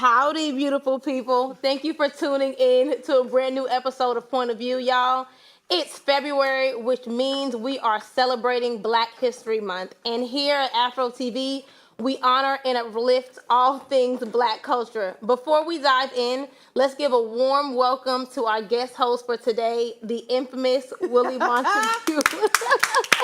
Howdy, beautiful people. Thank you for tuning in to a brand new episode of Point of View, y'all. It's February, which means we are celebrating Black History Month. And here at Afro TV, we honor and uplift all things Black culture. Before we dive in, let's give a warm welcome to our guest host for today, the infamous Willie Montague.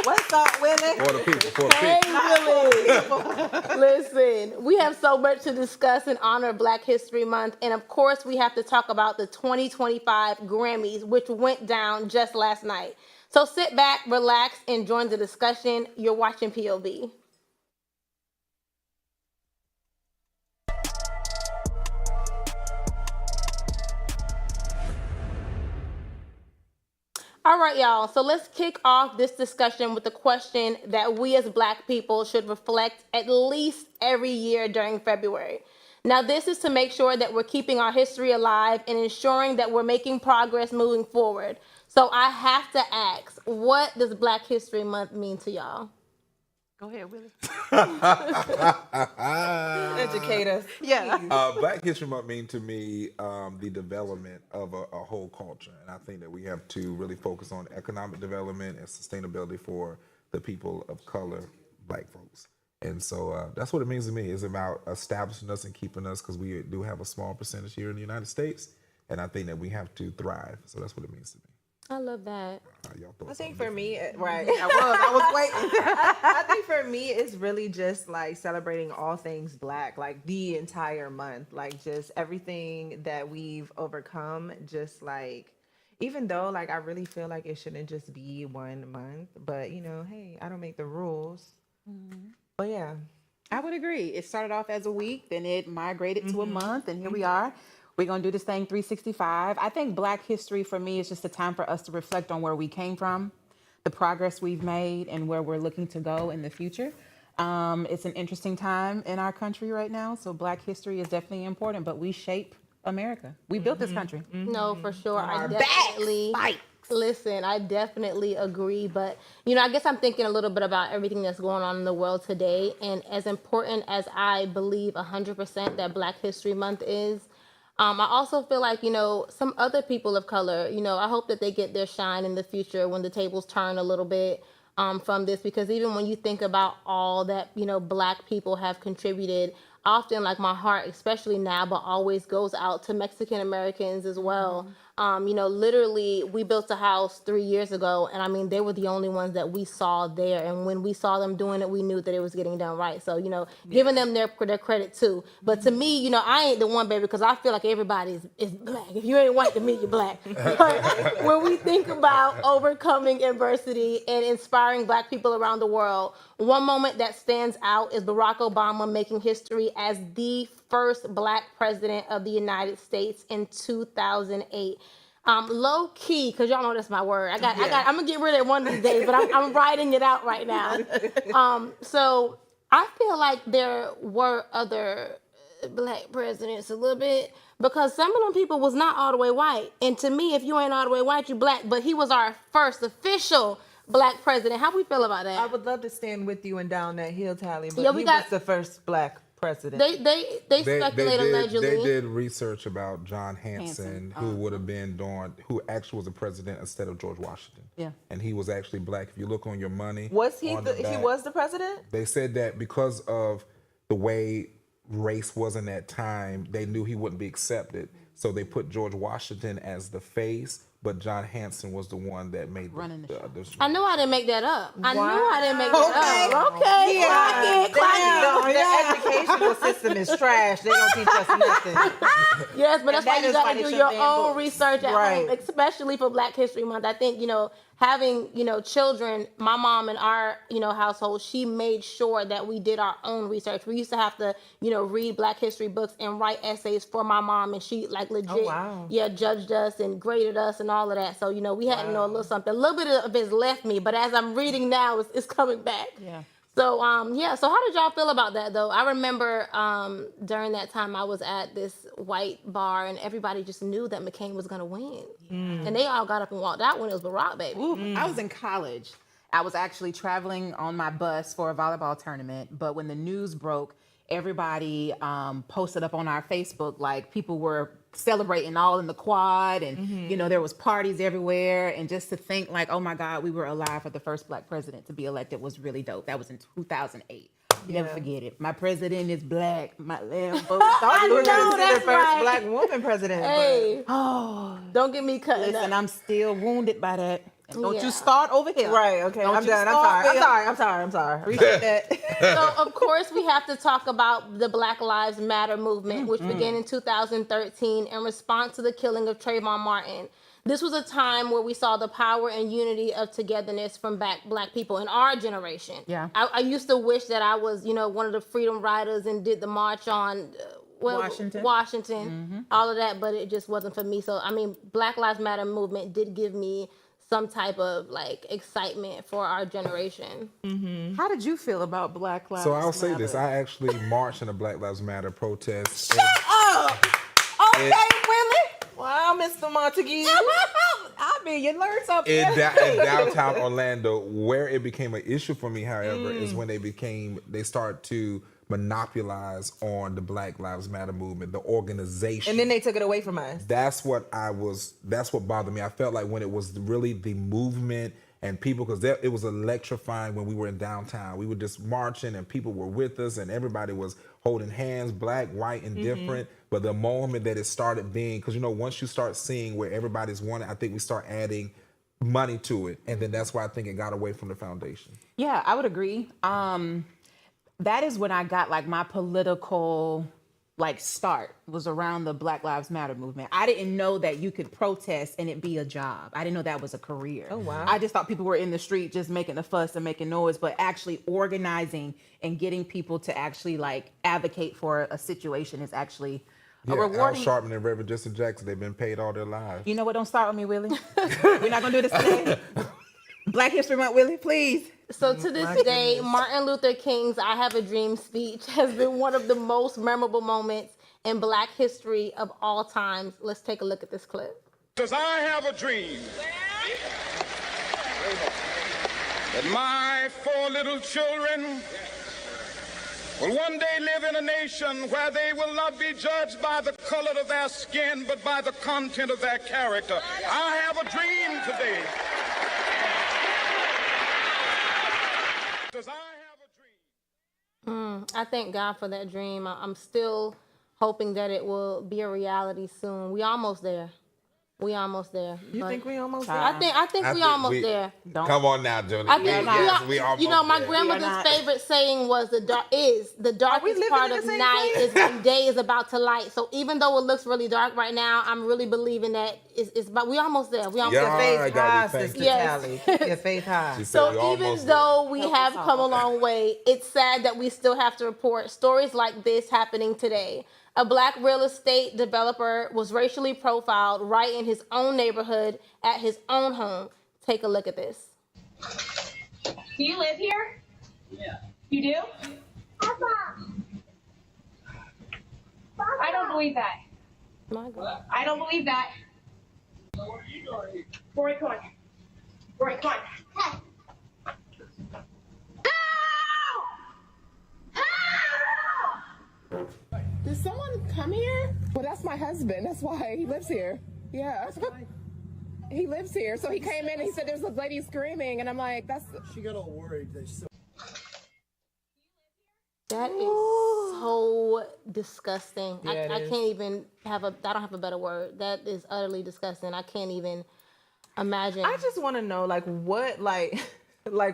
What's up, Willie? For the people, for the Hey, people. Willie. Listen, we have so much to discuss in honor of Black History Month. And of course, we have to talk about the 2025 Grammys, which went down just last night. So sit back, relax, and join the discussion. You're watching POV. All right, y'all. So let's kick off this discussion with the question that we as Black people should reflect at least every year during February. Now, this is to make sure that we're keeping our history alive and ensuring that we're making progress moving forward. So I have to ask, what does Black History Month mean to y'all? Go ahead, Willie. Educate us. Yeah. Black History Month mean to me the development of a whole culture. And I think that we have to really focus on economic development and sustainability for the people of color, Black folks. And so that's what it means to me. It's about establishing us and keeping us, because we do have a small percentage here in the United States. And I think that we have to thrive. So that's what it means to me. I love that. I think for me, right, I was waiting. I think for me, it's really just like celebrating all things Black, like the entire month, like just everything that we've overcome, just like, even though like I really feel like it shouldn't just be 1 month, but you know, hey, I don't make the rules. But yeah. I would agree. It started off as a week, then it migrated to a month, and here we are. We're going to do this thing 365. I think Black history for me is just a time for us to reflect on where we came from, the progress we've made, and where we're looking to go in the future. It's an interesting time in our country right now, so Black history is definitely important, but we shape America. We built this country. No, for sure. Our Listen, I definitely agree. But, you know, I guess I'm thinking a little bit about everything that's going on in the world today. And as important as I believe 100% that Black History Month is, I also feel like, you know, some other people of color, you know, I hope that they get their shine in the future when the tables turn a little bit from this, because even when you think about all that, you know, Black people have contributed, often like my heart, especially now, but always goes out to Mexican Americans as well. You know, literally, we built a house 3 years ago, and I mean, they were the only ones that we saw there. And when we saw them doing it, we knew that it was getting done right. So, you know, giving them their credit too. But to me, you know, I ain't the one, baby, because I feel like everybody is Black. If you ain't white, to me, you're Black. But when we think about overcoming adversity and inspiring Black people around the world, one moment that stands out is Barack Obama making history as the first Black president of the United States in 2008. Low key, because y'all know that's my word. I'm gonna get rid of it one of these days, but I'm writing it out right now. So I feel like there were other Black presidents a little bit, because some of them people was not all the way white. And to me, if you ain't all the way white, you Black. But he was our first official Black president. How we feel about that? I would love to stand with you and down that hill, Tally, but Yeah, he was the first Black president. They speculate allegedly. They did research about John Hanson, who would have been who actually was the president instead of George Washington. Yeah. And he was actually Black. If you look on your money, Was he on the he back, was the president? They said that because of the way race was in that time, they knew he wouldn't be accepted. So they put George Washington as the face, but John Hanson was the one that made Running the show. I knew I didn't make that up. I knew Wow. I didn't make that up. Okay, clock it. The educational system is trash. They don't teach us nothing. Yes, but that's why that you is got why to they do shouldn't your ban own books. research at Right. home, especially for Black History Month. I think, you know, having, you know, children, my mom in our, you know, household, she made sure that we did our own research. We used to have to, you know, read Black history books and write essays for my mom, and she like legit, wow. judged us and graded us and all of that. So, you know, we had to know a little something. A little bit of it's left me, but as I'm reading now, it's coming back. Yeah. So, so how did y'all feel about that, though? I remember during that time I was at this white bar, and everybody just knew that McCain was going to win. And they all got up and walked out when it was Barack, baby. Ooh, I was in college. I was actually traveling on my bus for a volleyball tournament, but when the news broke, everybody posted up on our Facebook, like people were celebrating all in the quad, and there was parties everywhere. And just to think like, oh my God, we were alive for the first Black president to be elected was really dope. That was in 2008. Never forget it. My president is Black. My Lambo. Thought you were know, going to see that's the first right. Black woman president. Hey, Oh, don't get me cutting listen, up. I'm still wounded by that. And don't Yeah. you start over here. Right, okay. Don't I'm you done. start there. I'm sorry. Appreciate that. So, of course, we have to talk about the Black Lives Matter movement, which began in 2013 in response to the killing of Trayvon Martin. This was a time where we saw the power and unity of togetherness from Black people in our generation. Yeah. I used to wish that I was, one of the freedom riders and did the march on Washington, all of that, but it just wasn't for me. So, I mean, Black Lives Matter movement did give me some type of excitement for our generation. How did you feel about Black Lives So Matter? I'll say this: I actually marched in a Black Lives Matter protest. Okay, Willie. Wow, Mr. Montague. I mean, you learned something. In downtown Orlando. Where it became an issue for me, however, is when they start to monopolize on the Black Lives Matter movement, the organization. And then they took it away from us. That's what bothered me. I felt like when it was really the movement and people, because it was electrifying when we were in downtown. We were just marching and people were with us and everybody was holding hands, Black, white, and different. But the moment that it started being, because once you start seeing where everybody's wanted, I think we start adding money to it. And then that's why I think it got away from the foundation. Yeah, I would agree. That is when I got my political start was around the Black Lives Matter movement. I didn't know that you could protest and it be a job. I didn't know that was a career. Oh, wow. I just thought people were in the street just making a fuss and making noise, but actually organizing and getting people to actually advocate for a situation is actually a Al rewarding. Sharpton and Reverend Jesse Jackson, they've been paid all their lives. You know what? Don't start with me, Willie. We're not gonna do this today. Black History Month, Willie, please. So to this day, Martin Luther King's I Have a Dream speech has been one of the most memorable moments in Black history of all times. Let's take a look at this clip. Because I have a dream that my 4 little children will one day live in a nation where they will not be judged by the color of their skin, but by the content of their character. I have a dream today. Because I have a dream. I thank God for that dream. I'm still hoping that it will be a reality soon. We almost there. We almost there. You But think we almost there? I think we almost there. Come on now, Johnny. I think we almost my there. grandmother's not. favorite saying was the darkest living part in the of same night place? is when day is about to light. So even though it looks really dark right now, I'm really believing that it's about we almost there. We almost Yeah. there. Your I faith gotta high, be thankful. Sister Yes. Tally. Your faith high. She said So we even almost though we have us come a all. long way, it's sad that we still have to report stories like this happening today. A Black real estate developer was racially profiled right in his own neighborhood at his own home. Take a look at this. Do you live here? Yeah. You do? I don't believe that. My God. I don't believe that. Rory, come on. Rory, come on. Did someone come here? Well, that's my husband. That's why he lives here. Yeah. He lives here. So he came in and he said there's a lady screaming. And I'm like, She got all worried. That is so disgusting. Yeah, it I is. can't even I don't have a better word. That is utterly disgusting. I can't even imagine. I just want to know,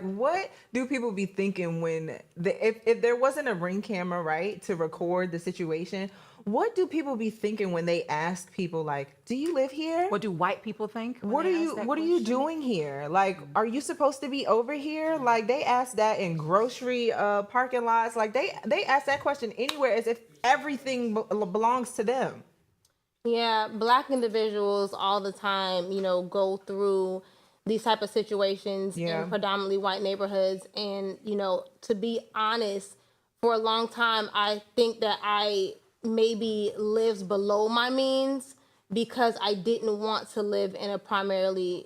what do people be thinking when if there wasn't a Ring camera, right, to record the situation? What do people be thinking when they ask people do you live here? What do white people think? when What they are ask you that What are you question? doing here? Are you supposed to be over here? They ask that in grocery parking lots. They ask that question anywhere as if everything belongs to them. Yeah, Black individuals all the time, go through these type of situations Yeah. in predominantly white neighborhoods. And, to be honest, for a long time, I think that I maybe lives below my means because I didn't want to live in a primarily,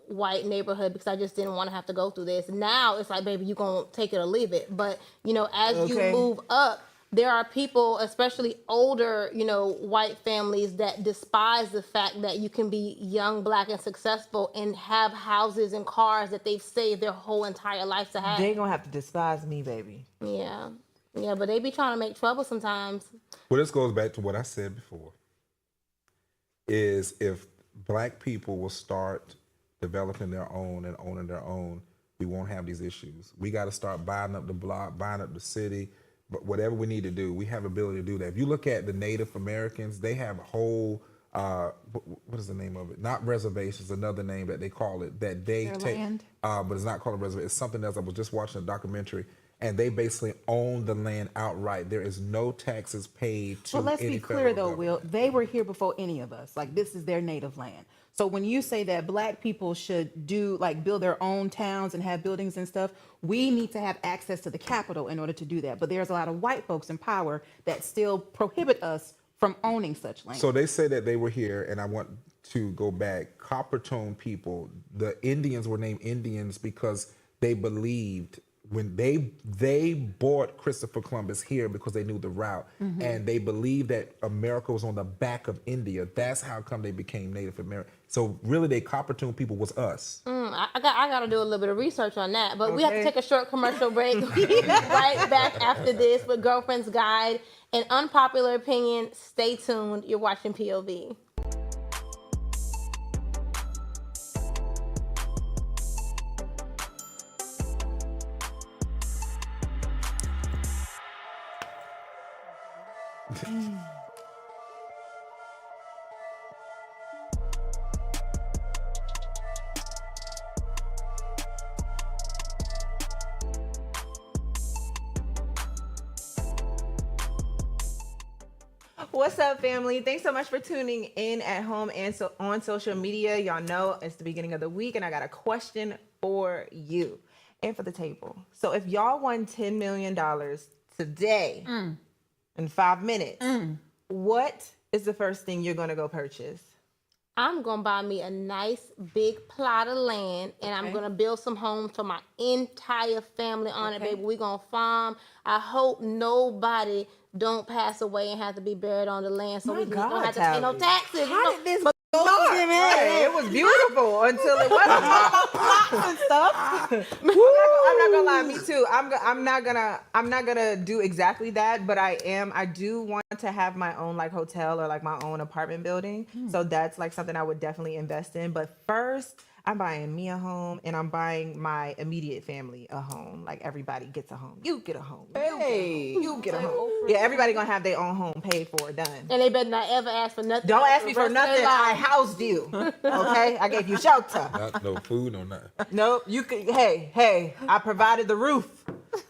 white neighborhood because I just didn't want to have to go through this. Now it's like, baby, you're going to take it or leave it. But, as you Okay. move up, there are people, especially older, white families that despise the fact that you can be young, black, and successful and have houses and cars that they've saved their whole entire life to have. They gonna have to despise me, baby. Yeah. Yeah, but they be trying to make trouble sometimes. Well, this goes back to what I said before, is if black people will start developing their own and owning their own, we won't have these issues. We got to start buying up the block, buying up the city, but whatever we need to do, we have ability to do that. If you look at the Native Americans, they have a whole, what is the name of it? Not reservations, another name that they call it, that they Their take, land? but it's not called a reservation. It's something else. I was just watching a documentary, and they basically own the land outright. There is no taxes paid to Well, let's any be clear federal though, government. Will. They were here before any of us. Like, this is their native land. So when you say that black people should build their own towns and have buildings and stuff, we need to have access to the capital in order to do that. But there's a lot of white folks in power that still prohibit us from owning such land. So they say that they were here, and I want to go back. Copper Tone people, the Indians were named Indians because they believed when they bought Christopher Columbus here because they knew the route, and they believed that America was on the back of India. That's how come they became Native American. So really, they Copper Tone people was us. I got to do a little bit of research on that. But we have to Okay. take a short commercial break. We'll be right back after this with Girlfriend's Guide. An unpopular opinion. Stay tuned. You're watching POV. What's up, family? Thanks so much for tuning in at home and on social media. Y'all know it's the beginning of the week, and I got a question for you and for the table. So if y'all won $10 million today in 5 minutes, what is the first thing you're going to go purchase? I'm going to buy me a nice big plot of land, and I'm going to build some homes for my entire family on it, baby. We're going to farm. I hope nobody don't pass away and have to be buried on the land, so we don't have to pay no taxes. How did this Right, it was beautiful until it wasn't. and stuff. I'm not gonna lie, me too. I'm not gonna do exactly that, but I do want to have my own like hotel or like my own apartment building. So that's like something I would definitely invest in. But first, I'm buying me a home, and I'm buying my immediate family a home. Like everybody gets a home. You get a home. You get a home. Yeah, everybody gonna have their own home paid for, done. And they better not ever ask for nothing. Don't ask the me for rest of their nothing. I lives. housed you. Okay, I gave you shelter. Not no food, no nothing. Nope. You could. Hey. I provided the roof.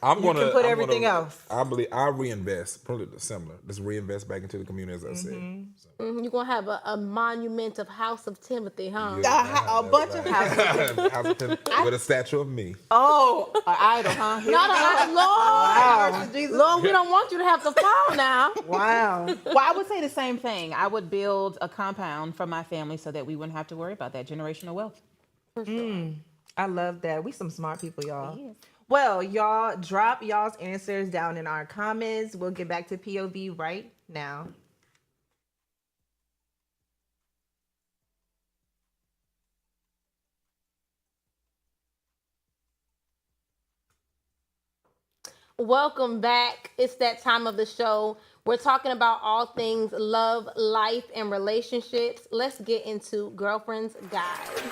I'm You can put everything else. I believe I reinvest, probably similar. Just reinvest back into the community, as I said. So, You're going to have a monument of House of Timothy, huh? yeah, A bunch of houses. House of Tim- with a statue of me. Oh, an idol, huh? Not a Lord. Lord, we don't want you to have to fall now. Wow. Well, I would say the same thing. I would build a compound for my family so that we wouldn't have to worry about that generational wealth. I love that. We some smart people, y'all. Well, y'all drop y'all's answers down in our comments. We'll get back to POV right now. Welcome back. It's that time of the show. We're talking about all things love, life, and relationships. Let's get into Girlfriend's Guide.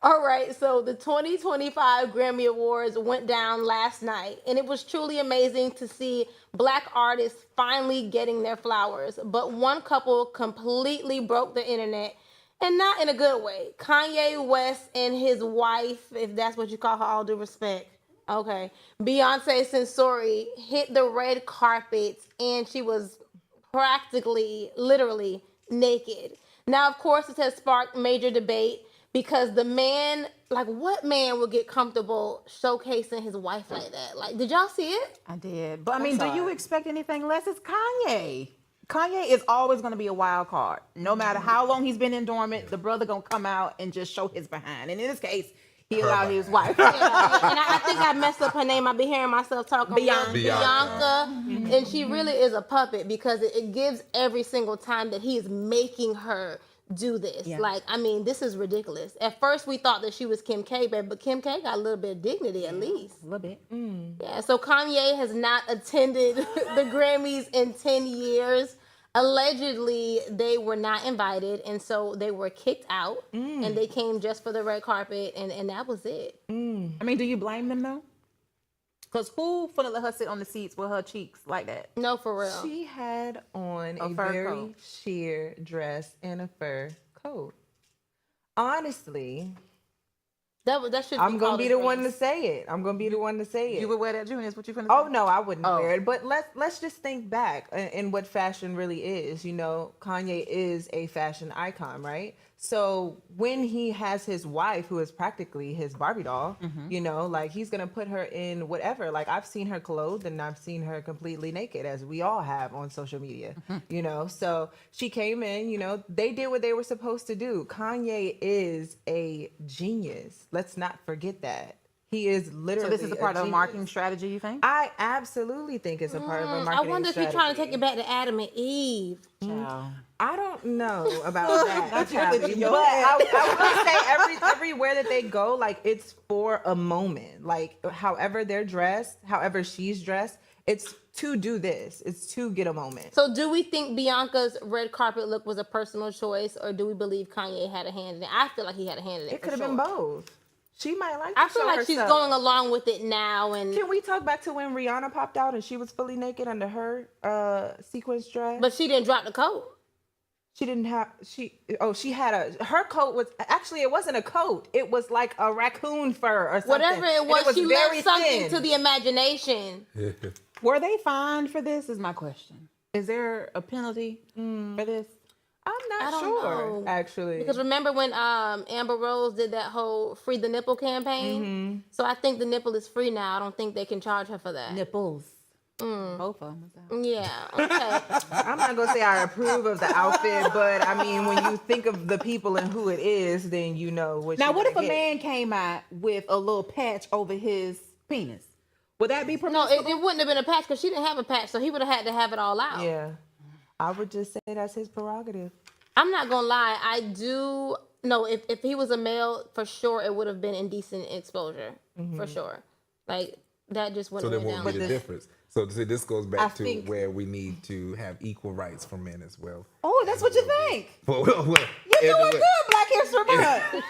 All right, so the 2025 Grammy Awards went down last night, and it was truly amazing to see Black artists finally getting their flowers. But one couple completely broke the internet, and not in a good way. Kanye West and his wife, if that's what you call her, all due respect, okay, Beyonce Sensori hit the red carpet, and she was practically, literally naked. Now, of course, this has sparked major debate, because the man, like, what man would get comfortable showcasing his wife like that? Like, did y'all see it? I did. But I mean, do you expect anything less? It's Kanye. Kanye is always going to be a wild card. No matter how long he's been in dormant, the brother going to come out and just show his behind. And in this case, He allowed his wife. Yeah, and I think I messed up her name. I be hearing myself talk on Bianca. Bianca. And she really is a puppet because it gives every single time that he is making her do this. Yeah. Like, I mean, this is ridiculous. At first, we thought that she was Kim K, but Kim K got a little bit of dignity at least. A little bit. Yeah, so Kanye has not attended the Grammys in 10 years. Allegedly, they were not invited, and so they were kicked out, and they came just for the red carpet, and that was it. I mean, do you blame them though? Because who finna let her sit on the seats with her cheeks like that? No, for real. She had on A a fur very coat. sheer dress and a fur coat. Honestly, That should. I'm gonna called be a the one to phrase. say it. I'm gonna be the one to say it. You would wear that, Junior? Is what you finna say? Oh no, I wouldn't Oh. wear it. But let's just think back in what fashion really is. You know, Kanye is a fashion icon, right? So when he has his wife, who is practically his Barbie doll, you know, like he's gonna put her in whatever. Like I've seen her clothed and I've seen her completely naked, as we all have on social media. You know, so she came in. You know, they did what they were supposed to do. Kanye is a genius. Let's not forget that. He is So literally. this is a part of a genius. marketing strategy, you think? I absolutely think it's a part of a I marketing wonder if strategy. you're trying to take it back to Adam and Eve. Child. I don't know about that, Not you, Callie, but but your I will say everywhere that they go, like it's for a moment. Like however they're dressed, however she's dressed, it's to do this. It's to get a moment. So, do we think Bianca's red carpet look was a personal choice, or do we believe Kanye had a hand in it? I feel like he had a hand in it. It could have been both. She might like. I to feel show like she's herself. going along with it now, and Can we talk back to when Rihanna popped out and she was fully naked under her sequence dress? but she didn't drop the coat. She didn't have she had her coat was actually, it wasn't a coat, it was like a raccoon fur or something. Whatever it And was, she very left something thin. to the imagination. Were they fined for this? Is my question. Is there a penalty for this? I'm I not don't sure know. actually. Because remember when Amber Rose did that whole free the nipple campaign? So I think the nipple is free now. I don't think they can charge her for that. Nipples. Both of them. Yeah. Okay. I'm not gonna say I approve of the outfit, but I mean when you think of the people and who it is, then you know what. Now, you're what if a gonna get. man came out with a little patch over his penis? Would that be No, permissible? it wouldn't have been a patch because she didn't have a patch, so he would have had to have it all out. Yeah, I would just say that's his prerogative. I'm not gonna lie. I do no. If he was a male, for sure it would have been indecent exposure for sure. Like that just So wouldn't there have won't went be down. the difference. So see, this goes back I to think- where we need to have equal rights for men as well. Oh, that's what you think. Well, You're doing good, Black History Month.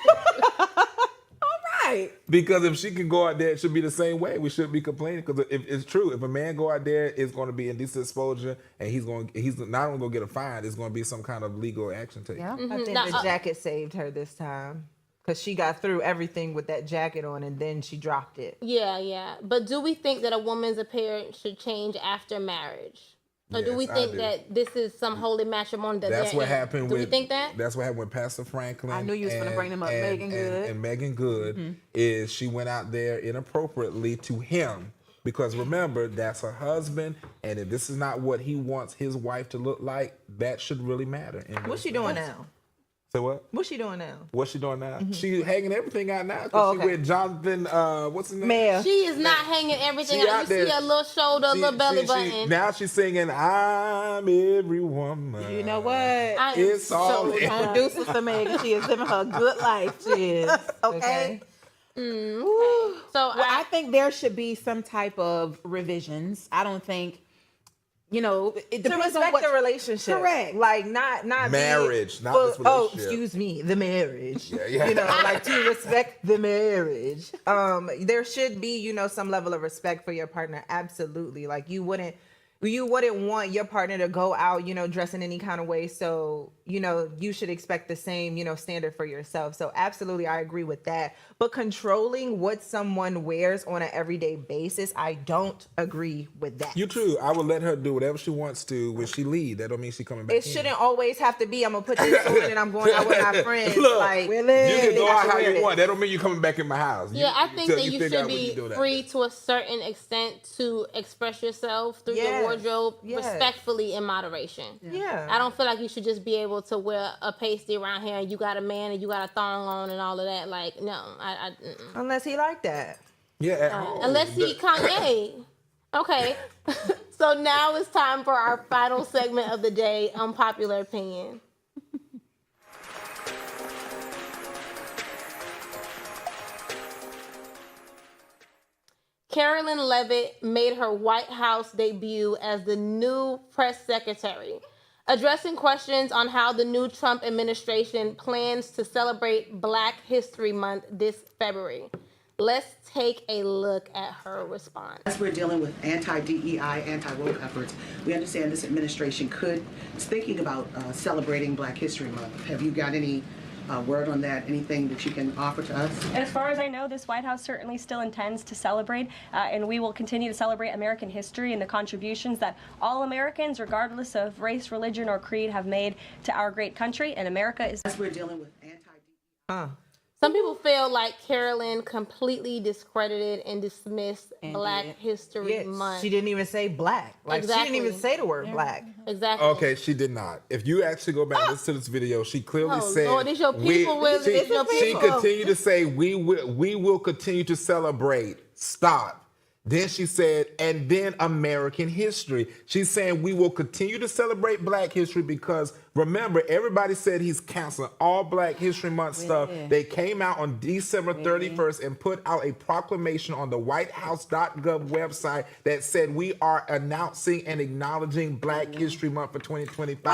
All right. Because if she can go out there, it should be the same way. We shouldn't be complaining. Because if it's true, if a man go out there, it's going to be indecent exposure, and he's not only going to get a fine, it's going to be some kind of legal action taken. Yeah. I think Now, the jacket saved her this time because she got through everything with that jacket on, and then she dropped it. Yeah. But do we think that a woman's appearance should change after marriage? Or do we Yes, I think do. that this is some holy matrimony that That's they're what in? happened Do with. we think that? That's what happened with Pastor Franklin. I knew you was gonna bring them up. Megan Good. And Megan Good is she went out there inappropriately to him because remember that's her husband, and if this is not what he wants his wife to look like, that should really matter. What's she doing now? So what? What's she doing now? What's she doing now? She hanging everything out now. 'Cause Oh, she okay. with Jonathan. What's his name? Mayor. She is not hanging everything She out. out You see there. a little shoulder, a little belly button. Now she's singing "I'm every woman." You know what? I am It's all so in. Don't do Sister Megan. She is living her good life. She is. Okay. So Well, I think there should be some type of revisions. I don't think, it To depends on respect what the relationship. Correct. Like not be- Marriage, not this Oh, relationship. excuse me, the marriage. Yeah. You know, like to respect the marriage. There should be, some level of respect for your partner. Absolutely. Like you wouldn't want your partner to go out, dress in any kind of way. So, you should expect the same, standard for yourself. So absolutely, I agree with that. But controlling what someone wears on an everyday basis, I don't agree with that. You too. I would let her do whatever she wants to when she leave. That don't mean she coming back. It shouldn't always have to be, I'm going to put this on and I'm going out with my friends. Look, like, you can go out how wear you it. want. That don't mean you coming back in my house. I think till that you figure should out what be you do that free day. to a certain extent to express yourself through your Yeah. wardrobe Yes. respectfully in moderation. Yeah. I don't feel like you should just be able to wear a pasty around here and you got a man and you got a thong on and all of that. Like, no, mm-mm. Unless he like that. Yeah, at home. Unless he Kanye. Okay. So now it's time for our final segment of the day, unpopular opinion. Carolyn Levitt made her White House debut as the new press secretary, addressing questions on how the new Trump administration plans to celebrate Black History Month this February. Let's take a look at her response. As we're dealing with anti-DEI, anti-woke efforts, we understand this administration is thinking about celebrating Black History Month. Have you got any word on that? Anything that you can offer to us? As far as I know, this White House certainly still intends to celebrate, and we will continue to celebrate American history and the contributions that all Americans, regardless of race, religion, or creed, have made to our great country. And America is. As we're dealing with anti-DEI. Some people feel like Carolyn completely discredited and dismissed Black History Month. She didn't even say black. Like, she didn't even say the word black. Exactly. Okay, she did not. If you actually go back and listen to this video, she clearly said, Lord, it's your people, Willie. she, It's your she people. continued to say, we will continue to celebrate. Stop. Then she said, and then American history. She's saying we will continue to celebrate Black history because remember, everybody said he's canceling all Black History Month stuff. They came out on December 31st and put out a proclamation on the whitehouse.gov website that said we are announcing and acknowledging Black History Month for 2025.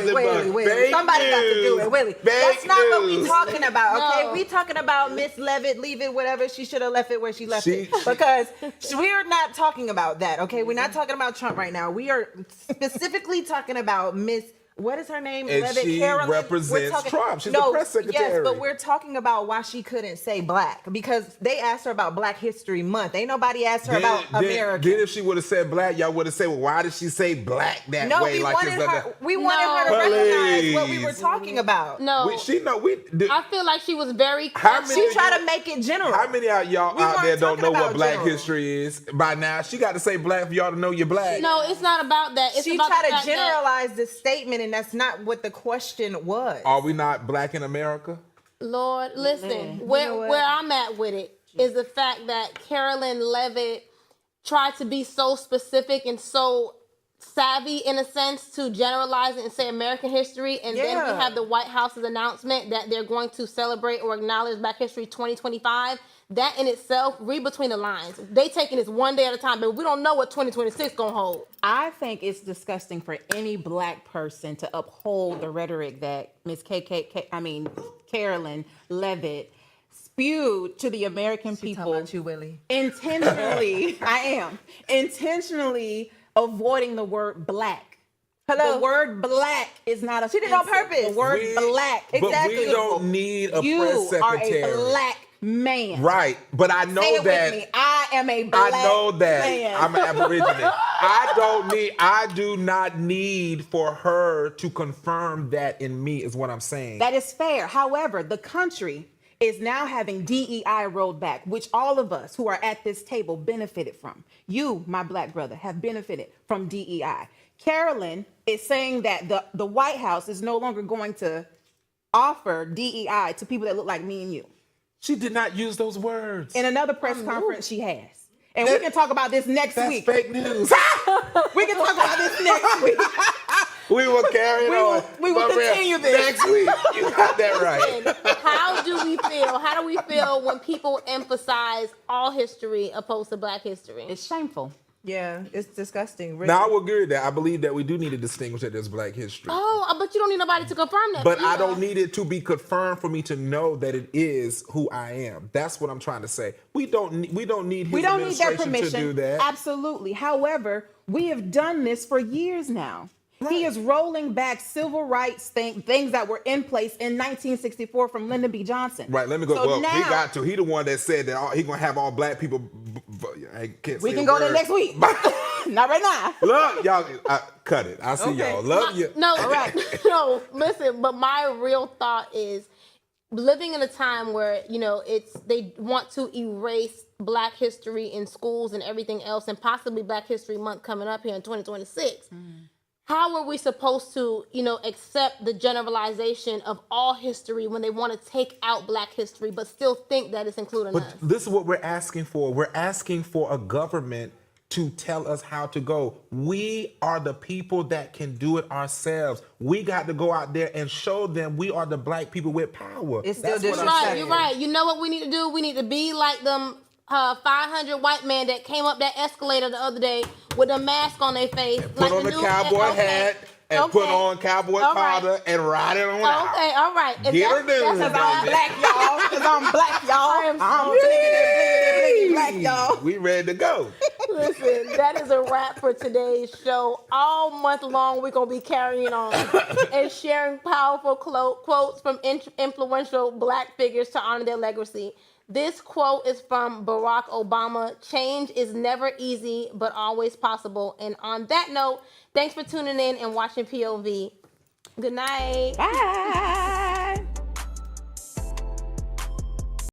Willie. Somebody got to do it. Willie. That's not what we news. talking about, okay? No. We talking about Miss Levitt, leave it, whatever. She should have left it where she left it. She- Because we're not talking about that, okay? We're not talking about Trump right now. We are specifically talking about Miss, what is her name? And Levitt she Carolyn. We're represents Trump. She's the press secretary. Yes, but we're talking about why she couldn't say black because they asked her about Black History Month. Ain't nobody asked her about America. Then if she would have said black, y'all would have said, well, why did she say black that No, way? we Like wanted it's like her. We wanted her to Please. recognize what we were talking about. No, I feel like she was very. How many She of tried you- to make it general. How many of y'all We out there weren't don't know talking what about Black general. history is by now? She got to say black for y'all to know you're black. No, it's not about that. It's She about tried the to fact that- generalize the statement, and that's not what the question was. Are we not black in America? Lord, listen, know where what? I'm at with it is the fact that Carolyn Levitt tried to be so specific and so savvy in a sense to generalize it and say American history, and then Yeah. we have the White House's announcement that they're going to celebrate or acknowledge Black History 2025. That in itself, read between the lines. They taking this one day at a time, but we don't know what 2026 gonna hold. I think it's disgusting for any Black person to uphold the rhetoric that Carolyn Levitt spewed to the American people about you, Willie. intentionally. I am intentionally avoiding the word black. Hello? The word black is not She did it on offensive. purpose. The word black. But Exactly. we don't need a You press are secretary. a black man. Right, but I know Say it that. with me. I am a black I know that. man. I'm an Aborigine. I do not need for her to confirm that in me is what I'm saying. That is fair. However, the country is now having DEI rolled back, which all of us who are at this table benefited from. You, my Black brother, have benefited from DEI. Carolyn is saying that the White House is no longer going to offer DEI to people that look like me and you. She did not use those words. In another press conference she has. And we can talk about this next That's week. fake news. We can talk about this next week. We will carry it on. we will My man, continue this. next week. You got that right. And how do we feel? How do we feel when people emphasize all history opposed to Black history? It's shameful. Yeah, it's disgusting. Really. Now I will agree with that. I believe that we do need to distinguish that there's Black history. Oh, but you don't need nobody to confirm that. But I either. don't need it to be confirmed for me to know that it is who I am. That's what I'm trying to say. We don't need his We don't need their administration permission. to do that. Absolutely. However, we have done this for years now. He is rolling back civil rights things that were in place in 1964 from Lyndon B. Johnson. Right, let me go. So Well, now, he got to. He the one that said that he gonna have all black people. I can't we say can a go there word. next week. Not right now. Look, y'all, cut it. I see y'all. Love you. No, no, listen, but my real thought is living in a time where, you know, they want to erase Black history in schools and everything else, and possibly Black History Month coming up here in 2026. How are we supposed to, you know, accept the generalization of all history when they want to take out Black history, but still think that it's including But us? this is what we're asking for. We're asking for a government to tell us how to go. We are the people that can do it ourselves. We got to go out there and show them we are the Black people with power. It's still That's what I'm disrespectful. Right, you're right. You know what we need to do? We need to be like them 500 white men that came up that escalator the other day with a mask on their face. Put on the cowboy hat and put on cowboy collar and ride it on out. Okay, all right. If Get her that's- done, that's baby. black, y'all. Because I'm black, y'all. I am so black, y'all. We ready to go. Listen, that is a wrap for today's show. All month long, we're going to be carrying on and sharing powerful quotes from influential Black figures to honor their legacy. This quote is from Barack Obama. Change is never easy, but always possible. And on that note, thanks for tuning in and watching POV. Good night. Bye.